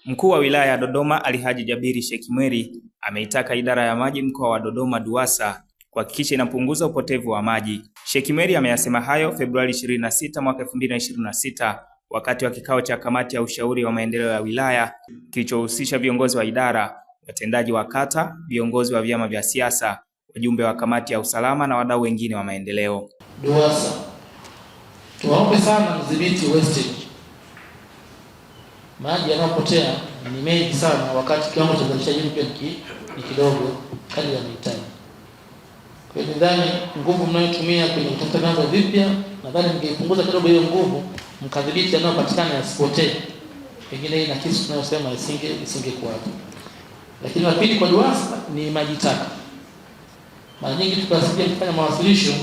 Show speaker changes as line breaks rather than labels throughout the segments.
Mkuu wa wilaya ya Dodoma Alhaji Jabiri Shekimweri ameitaka idara ya maji mkoa wa Dodoma DUWASA kuhakikisha inapunguza upotevu wa maji. Shekimweri ameyasema hayo Februari 26 mwaka 2026 wakati wa kikao cha kamati ya ushauri wa maendeleo ya wilaya kilichohusisha viongozi wa idara, watendaji wa kata, viongozi wa vyama vya siasa, wajumbe wa kamati ya usalama na wadau wengine wa maendeleo.
DUWASA, tuwaombe sana mdhibiti wastage. Maji yanayopotea ni mengi sana wakati kiwango cha uzalishaji pia ni kidogo kadri ya mahitaji. Kwa hiyo nadhani nguvu mnayotumia kwenye kutafuta vyanzo vipya, nadhani mngeipunguza kidogo hiyo nguvu, mkadhibiti yanayopatikana yasipotee. Pengine hii na kisu tunayosema isingekuwa hapo. Lakini la pili kwa DUWASA ni maji taka. Mara nyingi tukasikia kufanya mawasilisho,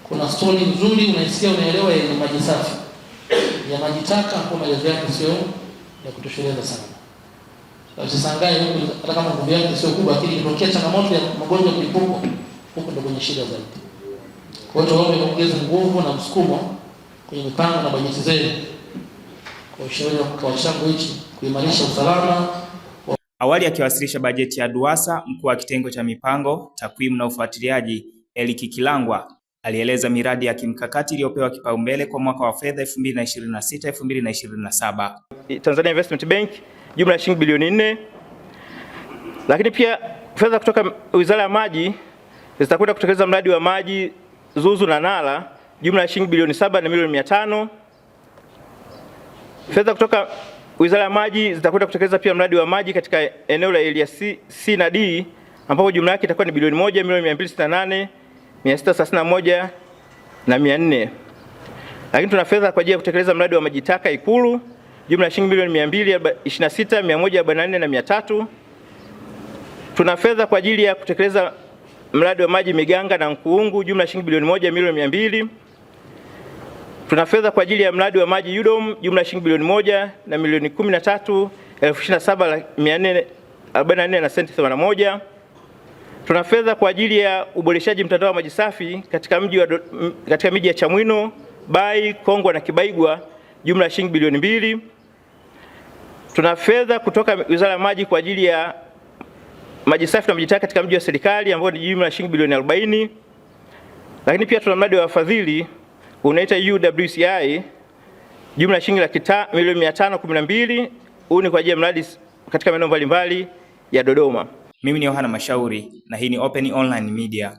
kuna story nzuri unaisikia unaelewa ya maji safi. Ya maji taka kwa maelezo yake sio ya kutosheleza sana. Usisangae huko hata kama nguvu yake sio kubwa, lakini ikitokea changamoto ya magonjwa ya mlipuko huko ndio kwenye shida zaidi. Kwa hiyo tuombe kuongeza nguvu na msukumo kwenye mipango na bajeti zenu kwa ushauri wa chango hichi kuimarisha usalama.
Awali akiwasilisha bajeti ya DUWASA, mkuu wa kitengo cha mipango, takwimu na ufuatiliaji Eric Kilangwa alieleza miradi ya kimkakati iliyopewa kipaumbele kwa mwaka wa fedha 2026-2027.
Tanzania Investment Bank jumla ya shilingi bilioni 4. Lakini pia fedha kutoka Wizara ya Maji zitakwenda kutekeleza mradi wa maji Zuzu na Nala jumla ya shilingi bilioni 7 na milioni 500. Fedha kutoka Wizara ya Maji zitakwenda kutekeleza pia mradi wa maji katika eneo la area C na D ambapo jumla yake itakuwa ni bilioni 1 milioni 268 631 na 400. Lakini tuna fedha kwa ajili ya kutekeleza mradi wa maji taka Ikulu jumla ya shilingi milioni 226 144 na 300. Tuna fedha kwa ajili ya kutekeleza mradi wa maji Miganga na Nkuungu jumla ya shilingi bilioni 1 milioni 200. Tuna fedha kwa ajili ya mradi wa maji UDOM jumla ya shilingi bilioni 1 na milioni 13,027,444 na senti 81. Tuna fedha kwa ajili ya uboreshaji mtandao wa maji safi katika miji ya Chamwino, Bai, Kongwa na Kibaigwa jumla ya shilingi bilioni 2. Tuna fedha kutoka Wizara ya Maji kwa ajili ya maji safi na maji taka katika mji wa serikali ambao ni jumla ya shilingi bilioni 40. Lakini pia tuna mradi wa wafadhili unaita UWCI jumla ya shilingi milioni 512. Huu ni kwa ajili ya mradi katika maeneo mbalimbali ya Dodoma.
Mimi ni Yohana Mashauri na hii ni Open Online Media.